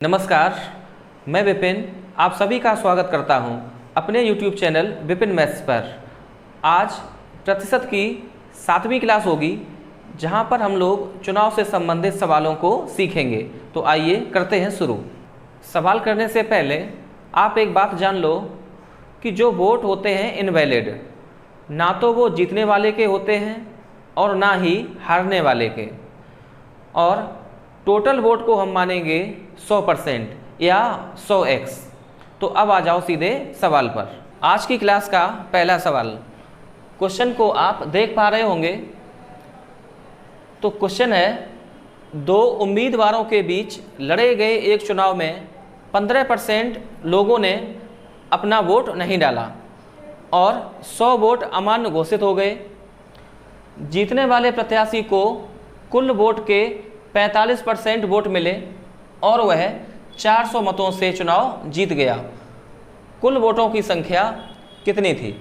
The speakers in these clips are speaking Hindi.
नमस्कार, मैं विपिन आप सभी का स्वागत करता हूं अपने YouTube चैनल विपिन मैथ्स पर। आज प्रतिशत की 7वीं क्लास होगी जहां पर हम लोग चुनाव से संबंधित सवालों को सीखेंगे। तो आइए करते हैं शुरू। सवाल करने से पहले आप एक बात जान लो कि जो वोट होते हैं इनवैलिड, ना तो वो जीतने वाले के होते हैं और ना ही हारने वाले के, और टोटल वोट को हम मानेंगे 100% या 100x। तो अब आ जाओ सीधे सवाल पर। आज की क्लास का पहला सवाल, क्वेश्चन को आप देख पा रहे होंगे। तो क्वेश्चन है, दो उम्मीदवारों के बीच लड़े गए एक चुनाव में 15% लोगों ने अपना वोट नहीं डाला और 100 वोट अमान्य घोषित हो गए। जीतने वाले प्रत्याशी को कुल वोट के 45% वोट मिले और वह 400 मतों से चुनाव जीत गया। कुल वोटों की संख्या कितनी थी?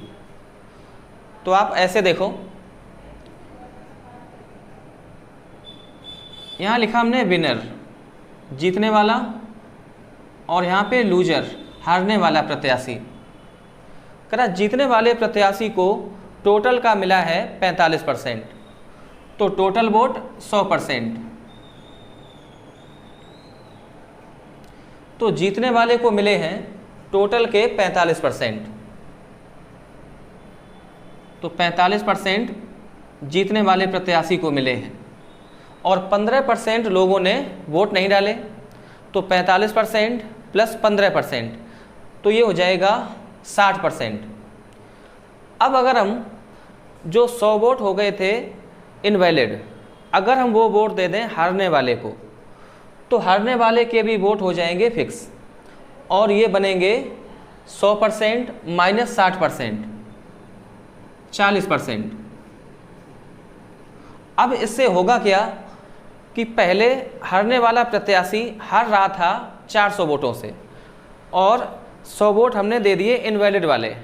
तो आप ऐसे देखो, यहाँ लिखा हमने विनर जीतने वाला और यहाँ पे लूजर हारने वाला प्रत्याशी। करा जीतने वाले प्रत्याशी को टोटल का मिला है 45%, तो टोटल वोट 100%। तो जीतने वाले को मिले हैं टोटल के 45%, तो 45% जीतने वाले प्रत्याशी को मिले हैं और 15% लोगों ने वोट नहीं डाले। तो 45% प्लस 15%, तो ये हो जाएगा 60%। अब अगर हम जो 100 वोट हो गए थे इनवैलिड, अगर हम वो वोट दे दें हारने वाले को, तो हारने वाले के भी वोट हो जाएंगे फिक्स और ये बनेंगे 100% माइनस 60%, 40%। अब इससे होगा क्या कि पहले हारने वाला प्रत्याशी हार रहा था 400 वोटों से और 100 वोट हमने दे दिए इनवैलिड वाले।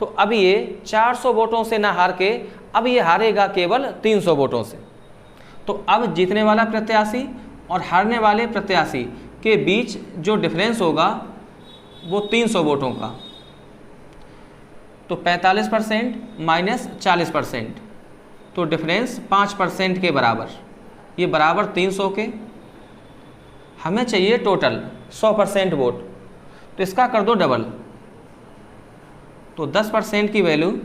तो अब ये 400 वोटों से ना हार के अब ये हारेगा केवल 300 वोटों से। तो अब जीतने वाला प्रत्याशी और हारने वाले प्रत्याशी के बीच जो डिफरेंस होगा वो 300 वोटों का। तो 45% माइनस 40%, तो डिफरेंस 5% के बराबर, ये बराबर 300 के। हमें चाहिए टोटल 100% वोट, तो इसका कर दो डबल। तो 10% की वैल्यू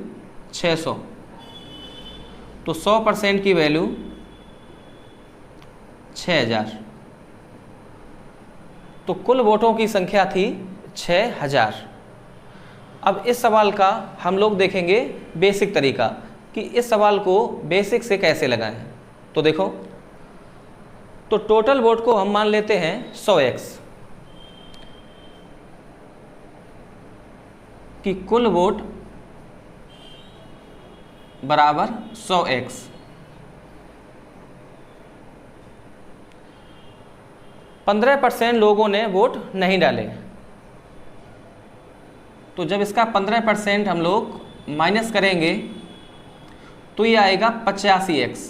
600, तो 100% की वैल्यू 6000। तो कुल वोटों की संख्या थी 6000। अब इस सवाल का हम लोग देखेंगे बेसिक तरीका कि इस सवाल को बेसिक से कैसे लगाएं। तो देखो, तो टोटल वोट को हम मान लेते हैं 100x, कि कुल वोट बराबर 100x। 15% लोगों ने वोट नहीं डाले, तो जब इसका 15% हम लोग माइनस करेंगे तो ये आएगा 85x।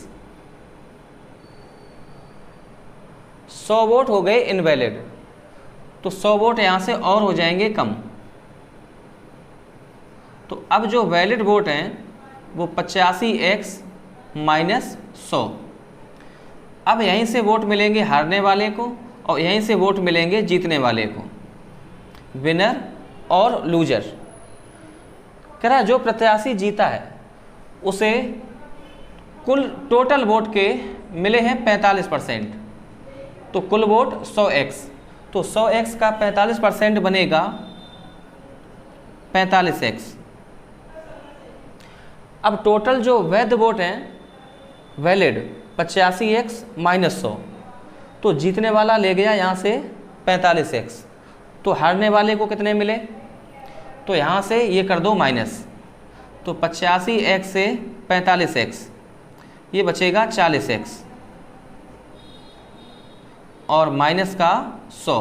100 वोट हो गए इनवैलिड, तो 100 वोट यहाँ से और हो जाएंगे कम। तो अब जो वैलिड वोट हैं वो 85x माइनस 100। अब यहीं से वोट मिलेंगे हारने वाले को और यहीं से वोट मिलेंगे जीतने वाले को, विनर और लूजर। कह रहा जो प्रत्याशी जीता है उसे कुल टोटल वोट के मिले हैं 45%, तो कुल वोट 100x, तो 100x का 45% बनेगा 45x। अब टोटल जो वैध वोट हैं वैलिड 85x माइनस 100, तो जीतने वाला ले गया यहाँ से 45x, तो हारने वाले को कितने मिले? तो यहाँ से ये कर दो माइनस, तो 85x से 45x ये बचेगा 40x और माइनस का 100।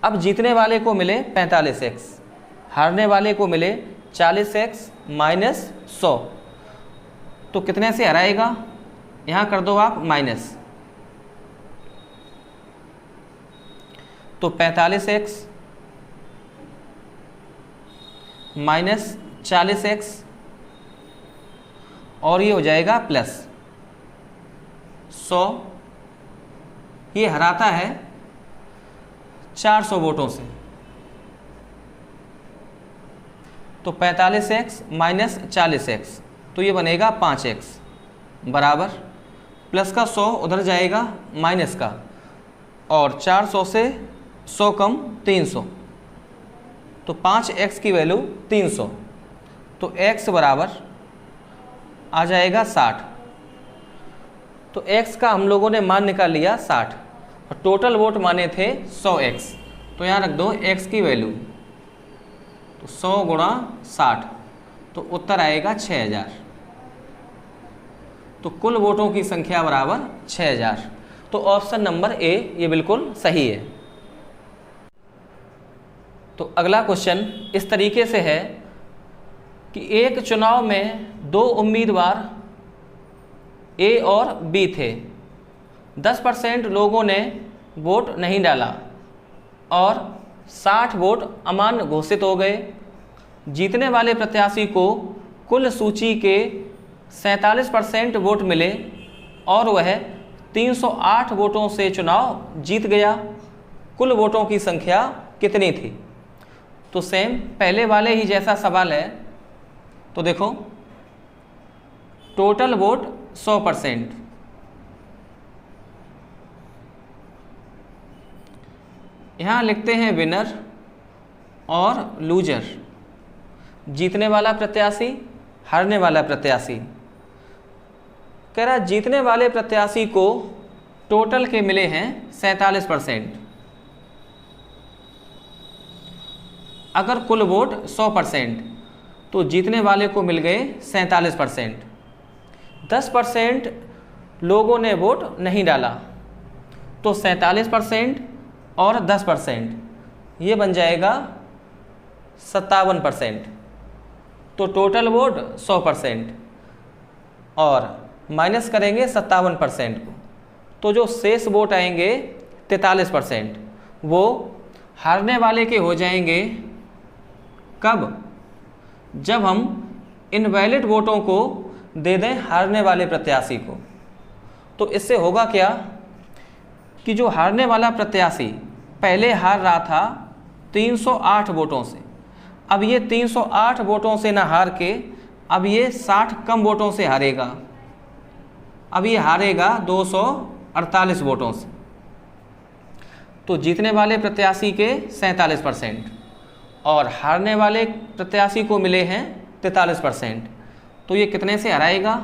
अब जीतने वाले को मिले 45x, हारने वाले को मिले 40x माइनस 100, तो कितने से हराएगा? यहाँ कर दो आप माइनस, तो 45x माइनस 40x और ये हो जाएगा प्लस 100। ये हराता है 400 वोटों से। तो 45x माइनस 40x तो ये बनेगा 5x बराबर प्लस का 100 उधर जाएगा माइनस का, और 400 से 100 कम 300, तो 5x की वैल्यू 300। तो x बराबर आ जाएगा 60। तो x का हम लोगों ने मान निकाल लिया 60 और टोटल वोट माने थे 100x। तो यहाँ रख दो x की वैल्यू, तो 100 गुणा 60 तो उत्तर आएगा 6000। तो कुल वोटों की संख्या बराबर 6000। तो ऑप्शन नंबर ए ये बिल्कुल सही है। तो अगला क्वेश्चन इस तरीके से है कि एक चुनाव में 2 उम्मीदवार ए और बी थे। 10% लोगों ने वोट नहीं डाला और 60 वोट अमान्य घोषित हो गए। जीतने वाले प्रत्याशी को कुल सूची के 47% वोट मिले और वह 308 वोटों से चुनाव जीत गया। कुल वोटों की संख्या कितनी थी? तो सेम पहले वाले ही जैसा सवाल है। तो देखो टोटल वोट 100%, यहाँ लिखते हैं विनर और लूजर, जीतने वाला प्रत्याशी, हारने वाला प्रत्याशी। कह रहा जीतने वाले प्रत्याशी को टोटल के मिले हैं 47%। अगर कुल वोट 100% तो जीतने वाले को मिल गए 47%। 10% लोगों ने वोट नहीं डाला तो 47% और 10% ये बन जाएगा 57%। तो टोटल वोट 100% और माइनस करेंगे 57% को, तो जो शेष वोट आएंगे 43% वो हारने वाले के हो जाएंगे। कब? जब हम इनवैलिड वोटों को दे दें हारने वाले प्रत्याशी को। तो इससे होगा क्या कि जो हारने वाला प्रत्याशी पहले हार रहा था 308 वोटों से, अब ये 308 वोटों से ना हार के अब ये 60 कम वोटों से हारेगा। अब ये हारेगा 248 वोटों से। तो जीतने वाले प्रत्याशी के 47% और हारने वाले प्रत्याशी को मिले हैं 43%। तो ये कितने से हराएगा?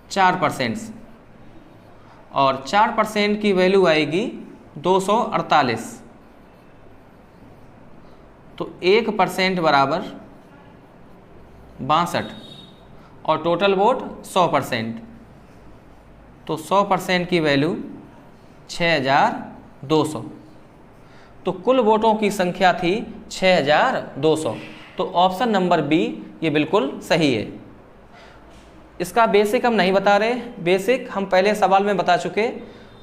4% से, और 4% की वैल्यू आएगी 248। तो 1% बराबर 62 और टोटल वोट 100%। तो 100% की वैल्यू 6200। तो कुल वोटों की संख्या थी 6200। तो ऑप्शन नंबर बी ये बिल्कुल सही है। इसका बेसिक हम नहीं बता रहे, बेसिक हम पहले सवाल में बता चुके,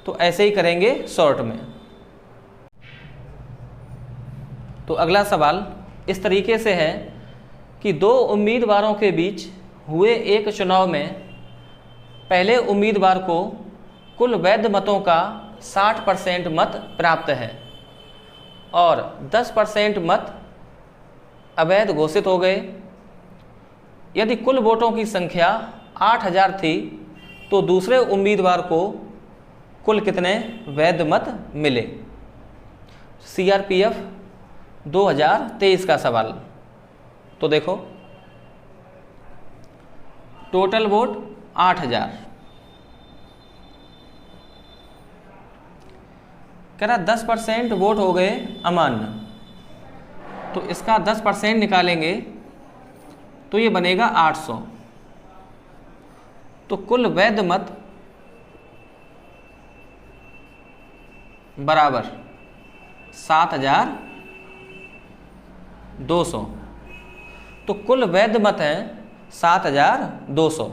तो ऐसे ही करेंगे शॉर्ट में। तो अगला सवाल इस तरीके से है कि 2 उम्मीदवारों के बीच हुए एक चुनाव में पहले उम्मीदवार को कुल वैध मतों का 60% मत प्राप्त है और 10% मत अवैध घोषित हो गए। यदि कुल वोटों की संख्या 8000 थी तो दूसरे उम्मीदवार को कुल कितने वैध मत मिले? CRPF 2023 का सवाल। तो देखो टोटल वोट 8000, कह रहा 10% वोट हो गए अमान्य, तो इसका 10% निकालेंगे तो ये बनेगा 800। तो कुल वैध मत बराबर 7200। तो कुल वैध मत हैं 7200।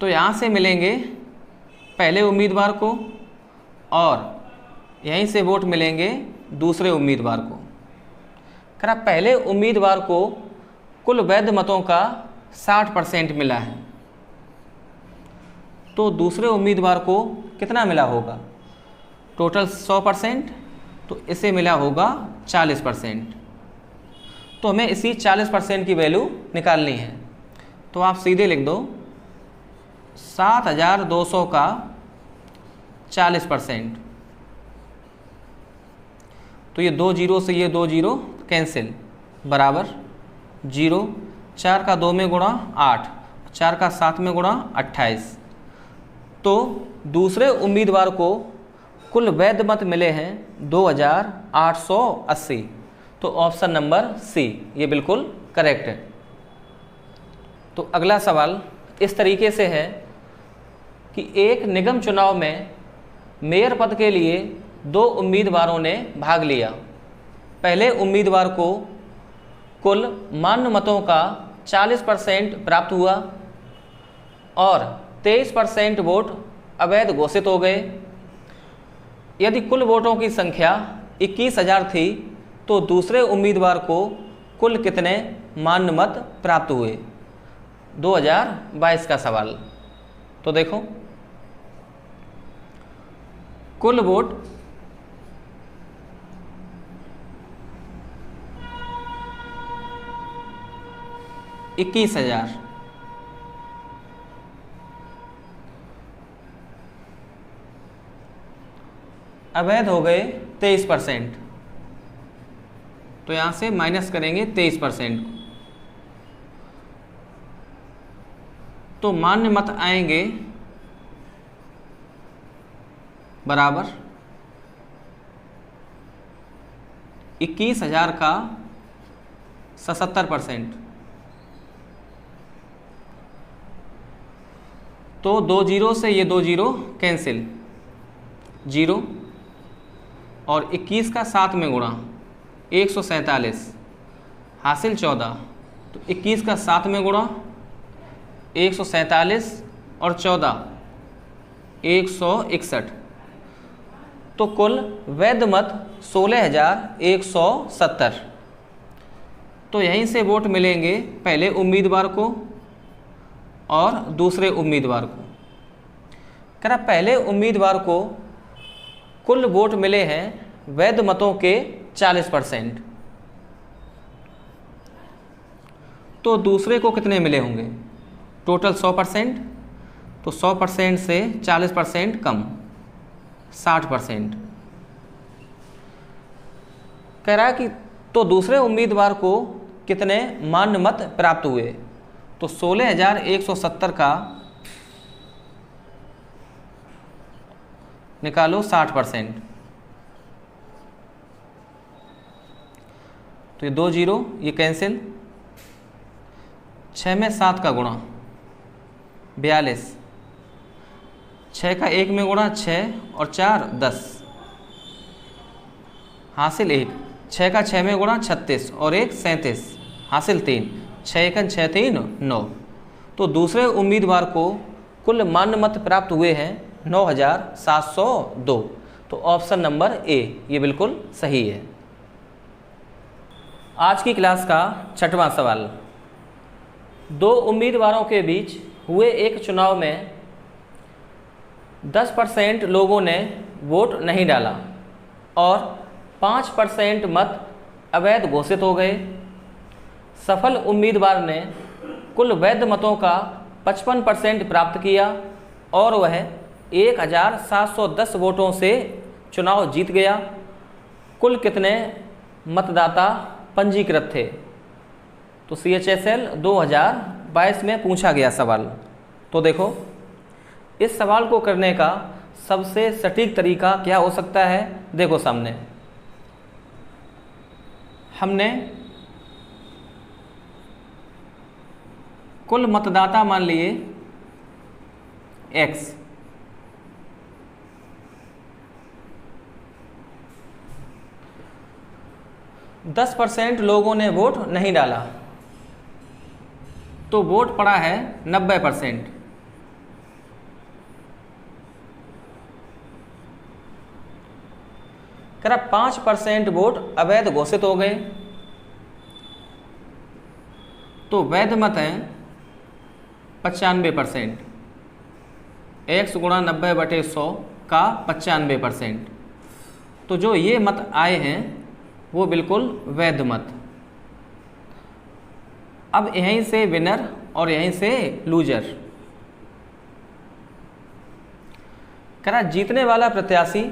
तो यहाँ से मिलेंगे पहले उम्मीदवार को और यहीं से वोट मिलेंगे दूसरे उम्मीदवार को। कह रहा पहले उम्मीदवार को कुल वैध मतों का 60% मिला है, तो दूसरे उम्मीदवार को कितना मिला होगा? टोटल 100%, तो इसे मिला होगा 40%। तो हमें इसी 40% की वैल्यू निकालनी है। तो आप सीधे लिख दो 7200 का 40%। तो ये 2 जीरो से ये 2 जीरो कैंसिल, बराबर 0। 4 का 2 में गुणा 8, 4 का 7 में गुणा 28। तो दूसरे उम्मीदवार को कुल वैध मत मिले हैं 2880। तो ऑप्शन नंबर सी ये बिल्कुल करेक्ट है। तो अगला सवाल इस तरीके से है कि एक निगम चुनाव में मेयर पद के लिए 2 उम्मीदवारों ने भाग लिया। पहले उम्मीदवार को कुल मान्य मतों का 40% प्राप्त हुआ और 23% वोट अवैध घोषित हो गए। यदि कुल वोटों की संख्या 21,000 थी तो दूसरे उम्मीदवार को कुल कितने मान्य मत प्राप्त हुए? 2022 का सवाल। तो देखो कुल वोट 21,000, अवैध हो गए 23%। तो यहाँ से माइनस करेंगे 23%, तो मान्य मत आएंगे बराबर 21,000 का 77%। तो 2 जीरो से ये 2 जीरो कैंसिल, 0 और 21 का 7 में गुणा 147 हासिल 14। तो 21 का 7 में गुणा 147 और 14 161। तो कुल वैध मत 16,170। तो यहीं से वोट मिलेंगे पहले उम्मीदवार को और दूसरे उम्मीदवार को। कह रहा पहले उम्मीदवार को कुल वोट मिले हैं वैध मतों के 40%, तो दूसरे को कितने मिले होंगे? टोटल 100%, तो 100% से 40% कम 60%। कह रहा है कि तो दूसरे उम्मीदवार को कितने मान्य मत प्राप्त हुए? तो 16,170 का निकालो 60%। तो ये 2 जीरो ये कैंसिल, 6 में 7 का गुणा 42, 6 का 1 में गुणा 6 और 4 10 हासिल 1। 6 का 6 में गुणा 36 और 1 37 हासिल 3। 6 1 6 3 9। तो दूसरे उम्मीदवार को कुल मान्य मत प्राप्त हुए हैं 9,702। तो ऑप्शन नंबर ए ये बिल्कुल सही है। आज की क्लास का 6वां सवाल। 2 उम्मीदवारों के बीच हुए एक चुनाव में 10% लोगों ने वोट नहीं डाला और 5% मत अवैध घोषित हो गए। सफल उम्मीदवार ने कुल वैध मतों का 55% प्राप्त किया और वह 1,710 वोटों से चुनाव जीत गया। कुल कितने मतदाता पंजीकृत थे? तो CHSL 2022 में पूछा गया सवाल। तो देखो इस सवाल को करने का सबसे सटीक तरीका क्या हो सकता है? देखो सामने हमने कुल मतदाता मान लिए X, दस % लोगों ने वोट नहीं डाला तो वोट पड़ा है 90%। कह रहा 5% वोट अवैध घोषित हो गए, तो वैध मत हैं 95%। x गुणा 90/100 का 95%। तो जो ये मत आए हैं वो बिल्कुल वैध मत। अब यहीं से विनर और यहीं से लूजर। कह रहा जीतने वाला प्रत्याशी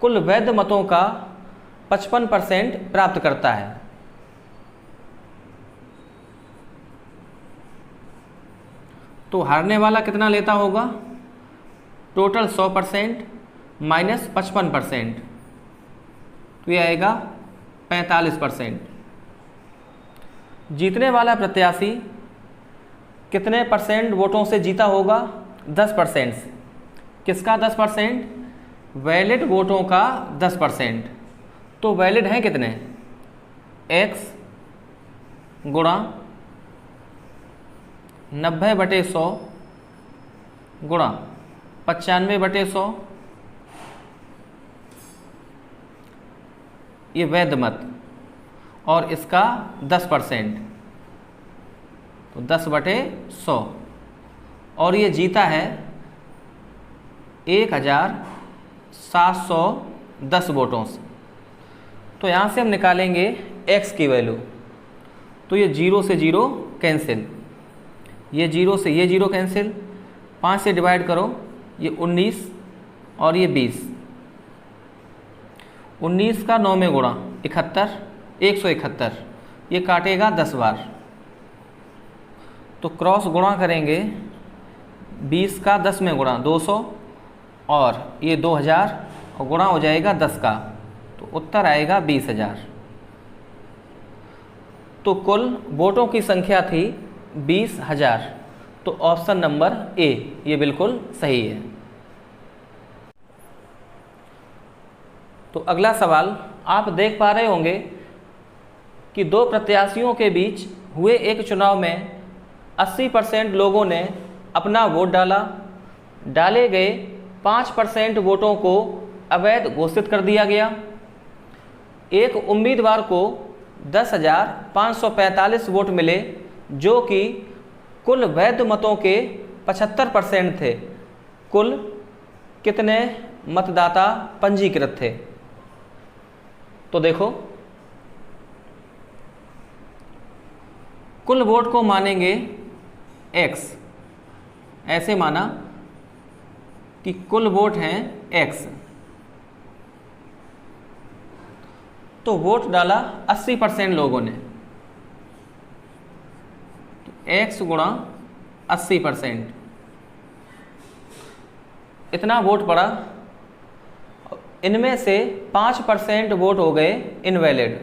कुल वैध मतों का 55% प्राप्त करता है। तो हारने वाला कितना लेता होगा? टोटल 100% माइनस 55%, तो ये आएगा 45%। जीतने वाला प्रत्याशी कितने परसेंट वोटों से जीता होगा? 10% से। किसका 10%? वैलिड वोटों का 10%। तो वैलिड हैं कितने? x गुणा 90/100 गुणा 95/100, ये वैध मत, और इसका 10%, तो 10/100, और ये जीता है 1710 वोटों से। तो यहाँ से हम निकालेंगे x की वैल्यू, तो ये 0 से 0 कैंसिल, ये 0 से ये 0 कैंसिल, 5 से डिवाइड करो, ये 19 और ये 20, 19 का 9 में गुणा 71, 171, ये काटेगा 10 बार। तो क्रॉस गुणा करेंगे, 20 का 10 में गुणा 200 और ये 2000 और गुणा हो जाएगा 10 का, तो उत्तर आएगा 20,000। तो कुल वोटों की संख्या थी 20,000। तो ऑप्शन नंबर ए ये बिल्कुल सही है। तो अगला सवाल आप देख पा रहे होंगे कि दो प्रत्याशियों के बीच हुए एक चुनाव में 80% लोगों ने अपना वोट डाला। डाले गए 5% वोटों को अवैध घोषित कर दिया गया। एक उम्मीदवार को 10,545 वोट मिले, जो कि कुल वैध मतों के 75% थे। कुल कितने मतदाता पंजीकृत थे? तो देखो, कुल वोट को मानेंगे x, ऐसे माना कि कुल वोट हैं x, तो वोट डाला 80% लोगों ने, तो x गुणा 80%, इतना वोट पड़ा। इनमें से 5% वोट हो गए इनवैलिड।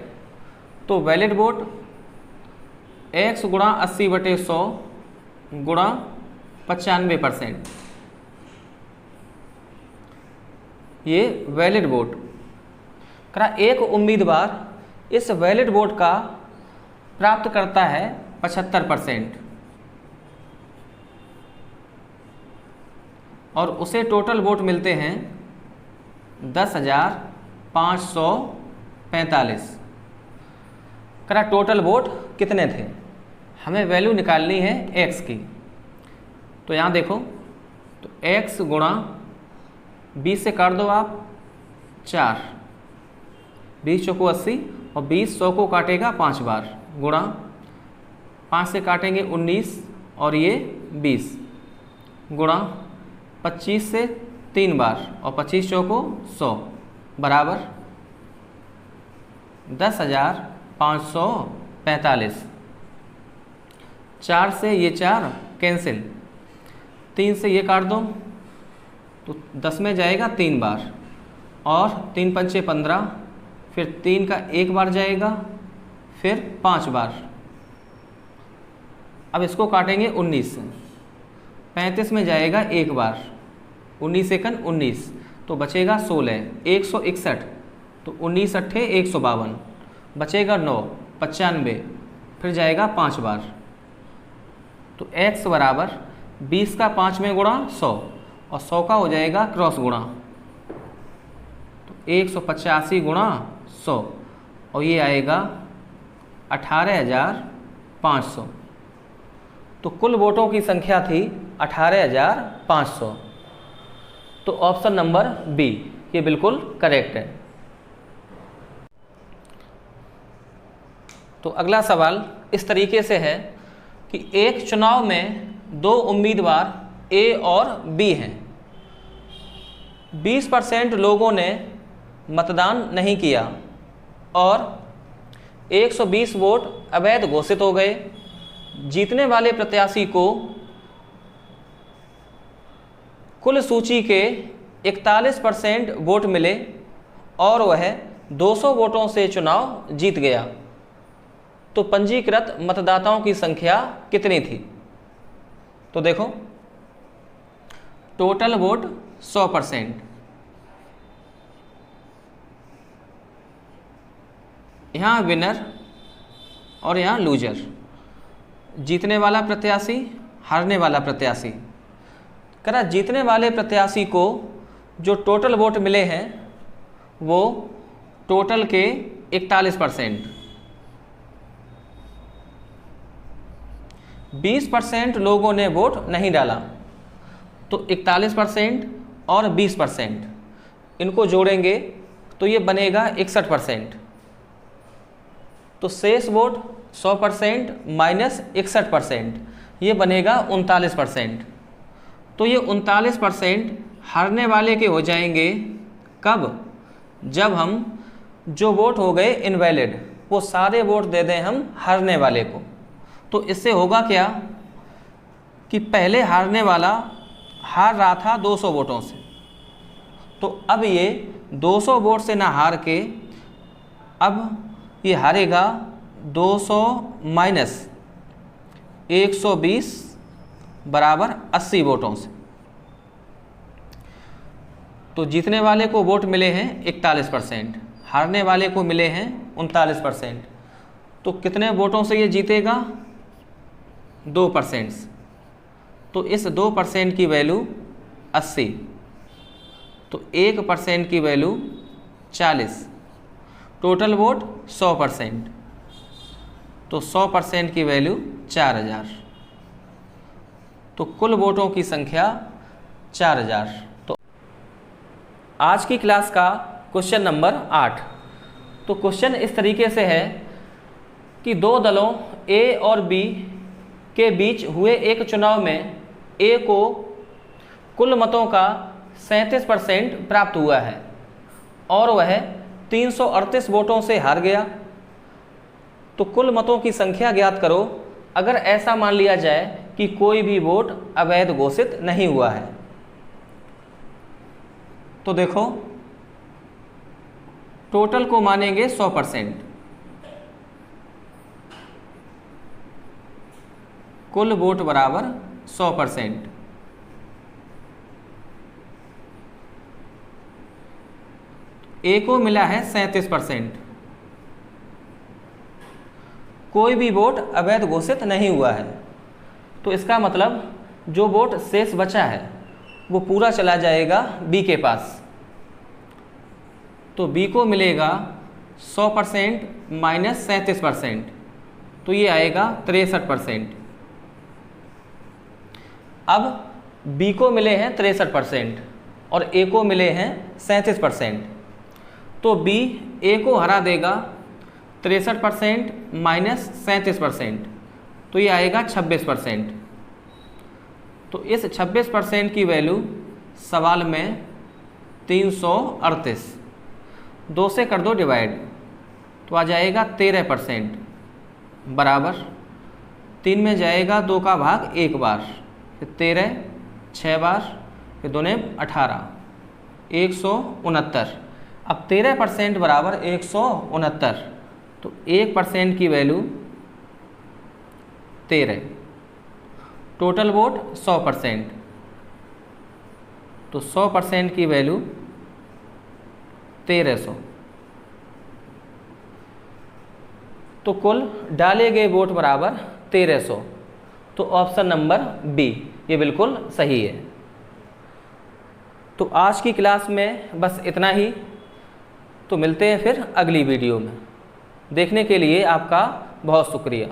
तो वैलिड वोट x गुणा 80/100 गुणा 95%, ये वैलिड वोट। करा एक उम्मीदवार इस वैलिड वोट का प्राप्त करता है 75%, और उसे टोटल वोट मिलते हैं 10,545। करा टोटल वोट कितने थे? हमें वैल्यू निकालनी है x की। तो यहाँ देखो, तो x गुणा 20 से काट दो आप 4, 20 चौको 80 और 20 100 को काटेगा 5 बार, गुणा 5 से काटेंगे 19 और ये 20, गुणा 25 से 3 बार और 25 चौको 100 बराबर 10,545। 4 से ये 4 कैंसिल, 3 से ये काट दो तो 10 में जाएगा 3 बार, और 3 पंचे 15, फिर 3 का 1 बार जाएगा, फिर 5 बार। अब इसको काटेंगे 19 से, 35 में जाएगा 1 बार, 19 एकन 19, तो बचेगा 16, 161, तो 19 अट्ठे 152, बचेगा 9, 95, फिर जाएगा 5 बार। तो x बराबर 20 का 5 में गुणा 100 और 100 का हो जाएगा क्रॉस गुणा, तो 185 गुणा 100 और ये आएगा 18,500। तो कुल वोटों की संख्या थी 18,500। तो ऑप्शन नंबर बी ये बिल्कुल करेक्ट है। तो अगला सवाल इस तरीके से है कि एक चुनाव में दो उम्मीदवार ए और बी हैं। 20% लोगों ने मतदान नहीं किया और 120 वोट अवैध घोषित हो गए। जीतने वाले प्रत्याशी को कुल सूची के 41% वोट मिले और वह 200 वोटों से चुनाव जीत गया। तो पंजीकृत मतदाताओं की संख्या कितनी थी? तो देखो, टोटल वोट 100%, यहाँ विनर और यहाँ लूजर, जीतने वाला प्रत्याशी, हारने वाला प्रत्याशी। करा जीतने वाले प्रत्याशी को जो टोटल वोट मिले हैं वो टोटल के 41%। 20% लोगों ने वोट नहीं डाला, तो 41% और 20% इनको जोड़ेंगे तो ये बनेगा 61%। तो शेष वोट 100% माइनस 61% ये बनेगा 39%। तो ये 39% हारने वाले के हो जाएंगे कब? जब हम जो वोट हो गए इनवैलिड वो सारे वोट दे दें हम हारने वाले को। तो इससे होगा क्या कि पहले हारने वाला हार रहा था 200 वोटों से, तो अब ये 200 वोट से ना हार के अब ये हारेगा 200 माइनस 120 बराबर 80 वोटों से। तो जीतने वाले को वोट मिले हैं 41%, हारने वाले को मिले हैं 39%। तो कितने वोटों से ये जीतेगा? 2%। तो इस 2% की वैल्यू 80, तो 1% की वैल्यू 40, टोटल वोट 100%, तो 100% की वैल्यू 4000। तो कुल वोटों की संख्या 4000। तो आज की क्लास का क्वेश्चन नंबर 8। तो क्वेश्चन इस तरीके से है कि दो दलों ए और बी के बीच हुए एक चुनाव में ए को कुल मतों का 37% प्राप्त हुआ है और वह 338 वोटों से हार गया। तो कुल मतों की संख्या ज्ञात करो अगर ऐसा मान लिया जाए कि कोई भी वोट अवैध घोषित नहीं हुआ है। तो देखो, टोटल को मानेंगे 100%, कुल वोट बराबर 100%। ए को मिला है 37%, कोई भी वोट अवैध घोषित नहीं हुआ है। तो इसका मतलब जो वोट शेष बचा है वो पूरा चला जाएगा बी के पास। तो बी को मिलेगा 100% माइनस 37%, तो ये आएगा 63%। अब बी को मिले हैं 63% और ए को मिले हैं 37%। तो बी ए को हरा देगा 63% माइनस 37%, तो ये आएगा 26%। तो इस 26% की वैल्यू सवाल में 338, 2 से कर दो डिवाइड, तो आ जाएगा 13% बराबर 3 में जाएगा 2 का भाग 1 बार, फिर 13 6 बार, फिर 2 ने 18, 169। अब 13% बराबर 169, तो 1% की वैल्यू 13, टोटल वोट 100%, तो 100% की वैल्यू 1300। तो कुल डाले गए वोट बराबर 1300। तो ऑप्शन नंबर बी ये बिल्कुल सही है। तो आज की क्लास में बस इतना ही। तो मिलते हैं फिर अगली वीडियो में। देखने के लिए आपका बहुत शुक्रिया।